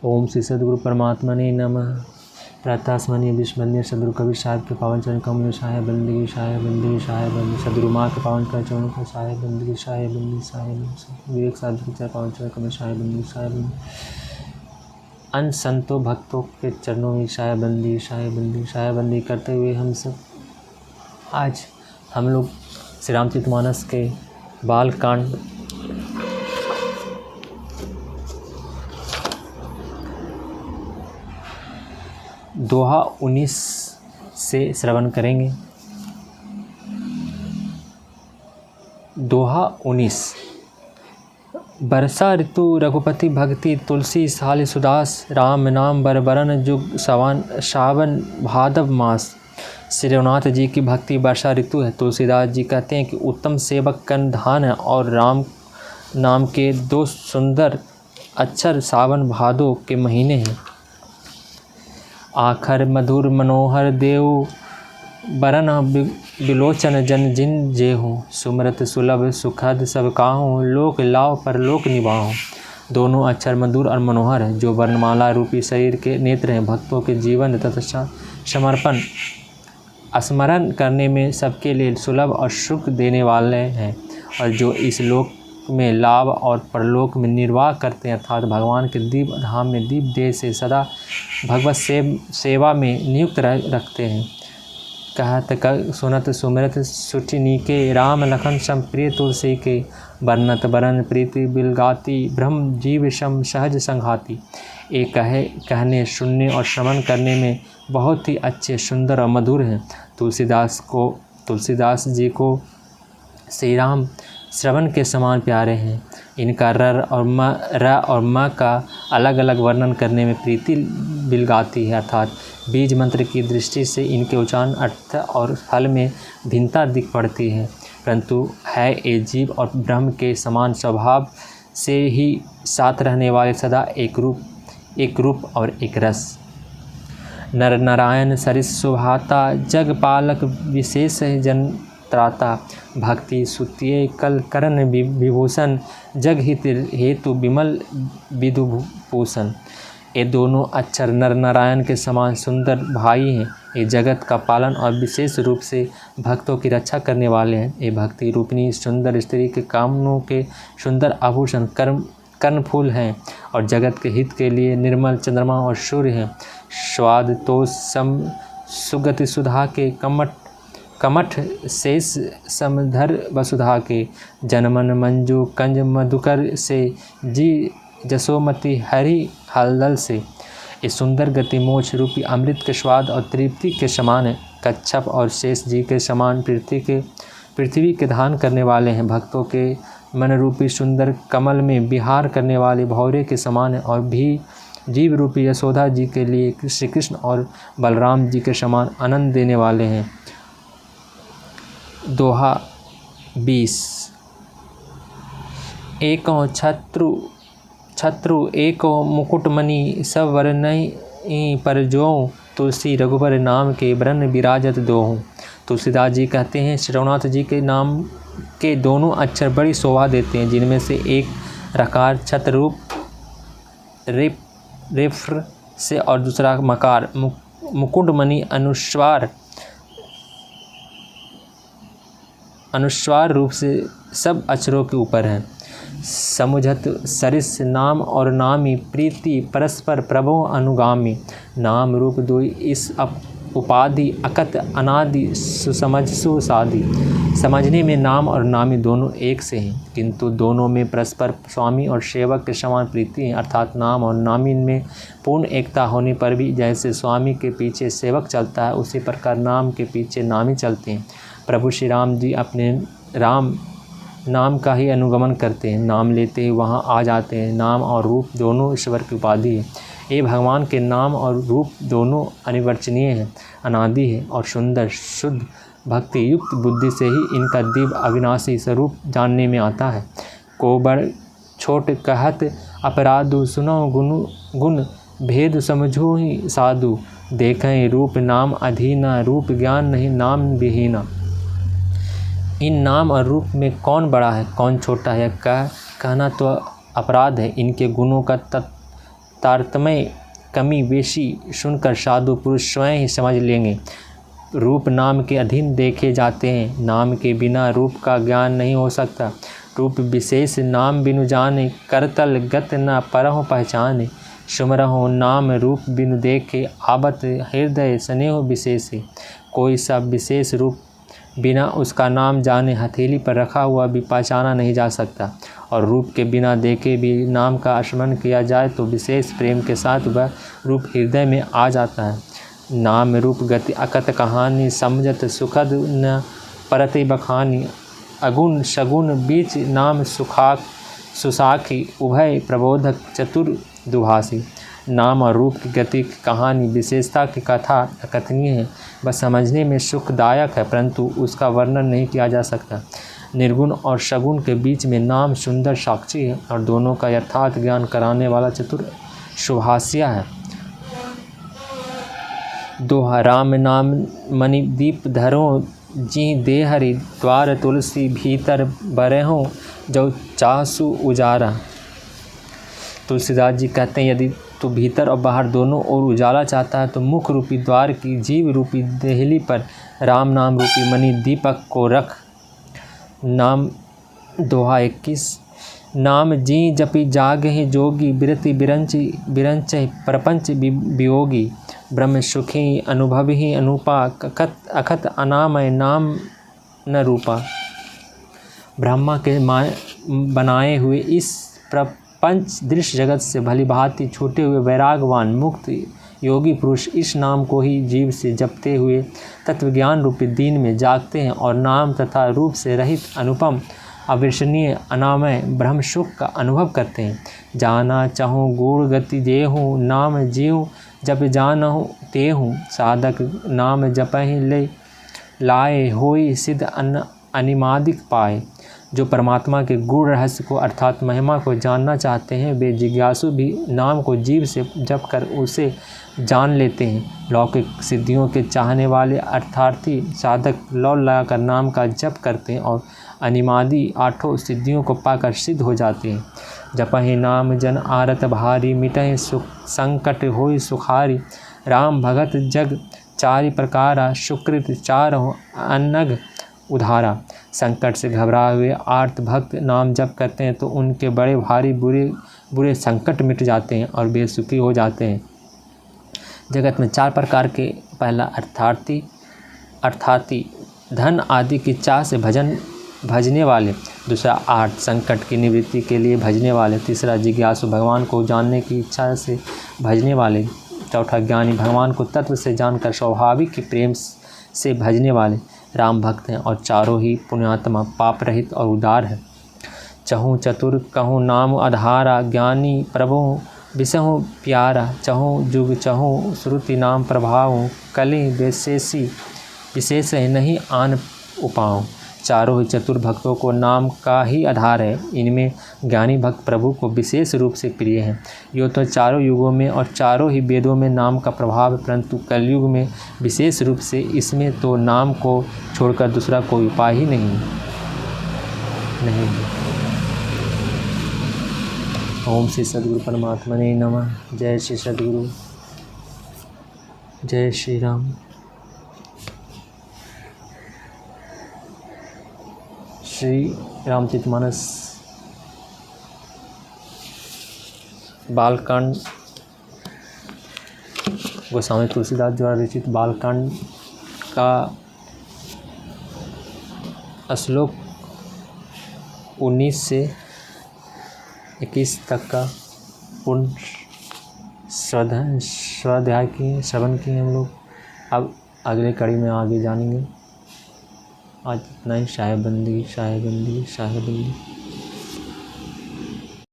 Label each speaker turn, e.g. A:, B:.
A: ओम श्री सद्गुरु परमात्मने नमः। प्रातः स्मरणीय विश्ववंदनीय सद्गुरु कबीर साहब के पावन चरण कमल शाह बंदगी शाह बंदगी शाह बंदगी सद्गुरु माँ के पावन कर चरणों को शाह बंदगी शाह बंदगी शाह बंदगी विवेक साधु के पावन चरण कमल शाह बंदगी शाह बंदगी अन संतों भक्तों के चरणों में शाह बंदी करते हुए हम सब आज हम लोग श्री रामचरितमानस के बालकांड दोहा 19 से श्रवण करेंगे। दोहा 19। बरसा ऋतु रघुपति भक्ति तुलसी साल सुदास राम नाम बरबरन जुग सावन भादव मास। श्री रघुनाथ जी की भक्ति वर्षा ऋतु है। तुलसीदास जी कहते हैं कि उत्तम सेवक कन धान है और राम नाम के दो सुंदर अक्षर सावन भादो के महीने हैं। आखर मधुर मनोहर देव बरन बिलोचन जन जिन जेहूँ सुमरत सुलभ सुखद सब काहूँ लोक लाव पर लोक निभाऊँ। दोनों अक्षर मधुर और मनोहर है जो वर्णमाला रूपी शरीर के नेत्र हैं। भक्तों के जीवन तथा समर्पण स्मरण करने में सबके लिए सुलभ और सुख देने वाले हैं और जो इस लोक में लाभ और परलोक में निर्वाह करते हैं अर्थात भगवान के दिव्य धाम में दिव्य देह से सदा भगवत सेवा में नियुक्त रखते हैं। कहत सुनत सुमिरत सुचिनी के राम लखन सम प्रिय तुलसी के बरनत बरन प्रीति बिलगाती ब्रह्म जीव सम सहज संघाती। एक कहने सुनने और श्रवण करने में बहुत ही अच्छे सुंदर और मधुर हैं। तुलसीदास जी को श्री राम श्रवण के समान प्यारे हैं। इनका र और म का अलग अलग वर्णन करने में प्रीति बिलगाती है अर्थात बीज मंत्र की दृष्टि से इनके उच्चारण अर्थ और फल में भिन्नता दिख पड़ती है, परंतु है ये जीव और ब्रह्म के समान स्वभाव से ही साथ रहने वाले सदा एक रूप और एक रस। नर नारायण सरिस सुभाता जग पालक विशेष जन त्राता भक्ति सुतिये कल करण विभूषण जग हित हेतु विमल विदुभूषण। ये दोनों अक्षर नर नारायण के समान सुंदर भाई हैं। ये जगत का पालन और विशेष रूप से भक्तों की रक्षा करने वाले हैं। ये भक्ति रूपिणी सुंदर स्त्री के कामों के सुंदर आभूषण कर्णफूल हैं और जगत के हित के लिए निर्मल चंद्रमा और सूर्य हैं। स्वाद तो सम सुगति सुधा के कमठ शेष समधर वसुधा के जनमन मंजू कंज मधुकर से जी जसोमती हरि हलदल से। इस सुंदर गति मोक्ष रूपी अमृत के स्वाद और तृप्ति के समान है। कच्छप और शेष जी के समान पृथ्वी के धान करने वाले हैं। भक्तों के मन रूपी सुंदर कमल में विहार करने वाले भौरे के समान है और भी जीव रूपी यशोदा जी के लिए श्री कृष्ण और बलराम जी के समान आनंद देने वाले हैं। दोहा 20। एको छत्रु एको मुकुटमणि सब वरनहि पर जों तुलसी रघुबर नाम के बरन विराजत दोहूँ। तुलसीदास जी कहते हैं श्री रघुनाथ जी के नाम के दोनों अक्षर बड़ी शोभा देते हैं, जिनमें से एक रकार छत्र रूप रेफ्र से और दूसरा मकार मुकुटमणि अनुस्वार रूप से सब अक्षरों के ऊपर है। समुझत सरिस नाम और नामी प्रीति परस्पर प्रभो अनुगामी। नाम रूप दुई इस उपाधि अकत अनादि सुसमझ सुसादी। समझने में नाम और नामी दोनों एक से हैं, किंतु दोनों में परस्पर स्वामी और सेवक के समान प्रीति है अर्थात नाम और नामी में पूर्ण एकता होने पर भी जैसे स्वामी के पीछे सेवक चलता है उसी प्रकार नाम के पीछे नामी चलते हैं। प्रभु श्री राम जी अपने राम नाम का ही अनुगमन करते हैं, नाम लेते ही वहाँ आ जाते हैं। नाम और रूप दोनों ईश्वर की उपाधि है। ये भगवान के नाम और रूप दोनों अनिवर्चनीय हैं, अनादि है और सुंदर शुद्ध भक्ति युक्त बुद्धि से ही इनका दिव्य अविनाशी स्वरूप जानने में आता है। को बड़ छोट कहत अपराधु सुनो गुण भेद समझो ही साधु। देखें रूप नाम अधीना रूप ज्ञान नहीं नाम विहीना। इन नाम और रूप में कौन बड़ा है कौन छोटा है कहना तो अपराध है। इनके गुणों का तारतम्य कमी बेशी सुनकर साधु पुरुष स्वयं ही समझ लेंगे। रूप नाम के अधीन देखे जाते हैं, नाम के बिना रूप का ज्ञान नहीं हो सकता। रूप विशेष नाम बिनु जाने, करतल गत न परहु पहचाने। सुमरहु नाम रूप बिनु देखे, आबत हृदय स्नेह विशेषे। कोई सा विशेष रूप बिना उसका नाम जाने हथेली पर रखा हुआ भी पहचाना नहीं जा सकता, और रूप के बिना देखे भी नाम का स्मरण किया जाए तो विशेष प्रेम के साथ वह रूप हृदय में आ जाता है। नाम रूप गति अकथ कहानी, समझत सुखद न परति बखानी। अगुण सगुण बीच नाम सुसाखी, उभय प्रबोधक चतुर दुभाषी। नाम और रूप की गति की कहानी विशेषता की कथा अकथनीय है, बस समझने में सुखदायक है, परंतु उसका वर्णन नहीं किया जा सकता। निर्गुण और सगुण के बीच में नाम सुंदर साक्षी है, और दोनों का यथार्थ ज्ञान कराने वाला चतुर सुभाषिया है। दोहा राम नाम मणि दीप धरो, जी दे हरि द्वार तुलसी भीतर बरहों, जो चासु उजारा। तुलसीदास जी कहते हैं, यदि तू भीतर और बाहर दोनों ओर उजाला चाहता है तो मुख रूपी द्वार की जीव रूपी देहली पर राम नाम रूपी मणि दीपक को रख। नाम दोहा 21। नाम जी जपि जागहि जोगी, बिरति बिरंच प्रपंच वियोगी। ब्रह्म सुखी अनुभवहि अनूपा, अखत अनामय नाम न रूपा। ब्रह्मा के बनाए हुए इस प्रपंच दृश्य जगत से भली भांति छूटे हुए वैरागवान मुक्त योगी पुरुष इस नाम को ही जीव से जपते हुए तत्वज्ञान रूपी दीन में जागते हैं, और नाम तथा रूप से रहित अनुपम अविश्वसनीय अनामय ब्रह्म सुख का अनुभव करते हैं। जाना चाहूँ गूढ़ गति जेहूँ, नाम जीव जप जानहूँ तेहूँ। साधक नाम जपहि ले लाए, होई सिद्ध अनिमादिक पाए। जो परमात्मा के गूढ़ रहस्य को अर्थात महिमा को जानना चाहते हैं, वे जिज्ञासु भी नाम को जीव से जप कर उसे जान लेते हैं। लौकिक सिद्धियों के चाहने वाले अर्थार्थी साधक लौ लगाकर नाम का जप करते हैं और अनिमादि आठों सिद्धियों को पाकर सिद्ध हो जाते हैं। जपहि नाम जन आरत भारी, मिटहि सुख संकट होई सुखारी। राम भगत जग चारि प्रकारा, सुकृत चारहों अनग उधारा। संकट से घबराए हुए आर्त भक्त नाम जप करते हैं तो उनके बड़े भारी बुरे संकट मिट जाते हैं और वे सुखी हो जाते हैं। जगत में 4 प्रकार के, पहला अर्थार्थी धन आदि की चाह से भजने वाले, दूसरा आर्त संकट की निवृत्ति के लिए भजने वाले, तीसरा जिज्ञासु भगवान को जानने की इच्छा से भजने वाले, चौथा ज्ञानी भगवान को तत्व से जानकर स्वाभाविक प्रेम से भजने वाले राम भक्त हैं, और चारों ही पुण्यात्मा पाप रहित और उदार है। चहूँ चतुर कहूँ नाम आधारा, ज्ञानी प्रभु विषहु प्यारा। चहूँ जुग चहूँ श्रुति नाम प्रभाव, कलि विशेष नहीं आन उपाऊँ। चारों ही चतुर भक्तों को नाम का ही आधार है। इनमें ज्ञानी भक्त प्रभु को विशेष रूप से प्रिय हैं। यो तो चारों युगों में और चारों ही वेदों में नाम का प्रभाव है, परंतु कलयुग में विशेष रूप से इसमें तो नाम को छोड़कर दूसरा कोई उपाय ही नहीं है। ओम श्री सद्गुरु परमात्मने नमः। जय श्री सद्गुरु, जय श्री राम। श्री रामचरितमानस बालकांड, गोस्वामी तुलसीदास द्वारा रचित बालकांड का श्लोक 19 से 21 तक का पूर्ण स्वाध्याय किए, श्रवण किए हम लोग। अब अगले कड़ी में आगे जानेंगे। आज इतना ही। शाहे बंदगी, शाहे बंदगी, शाहे बंदगी।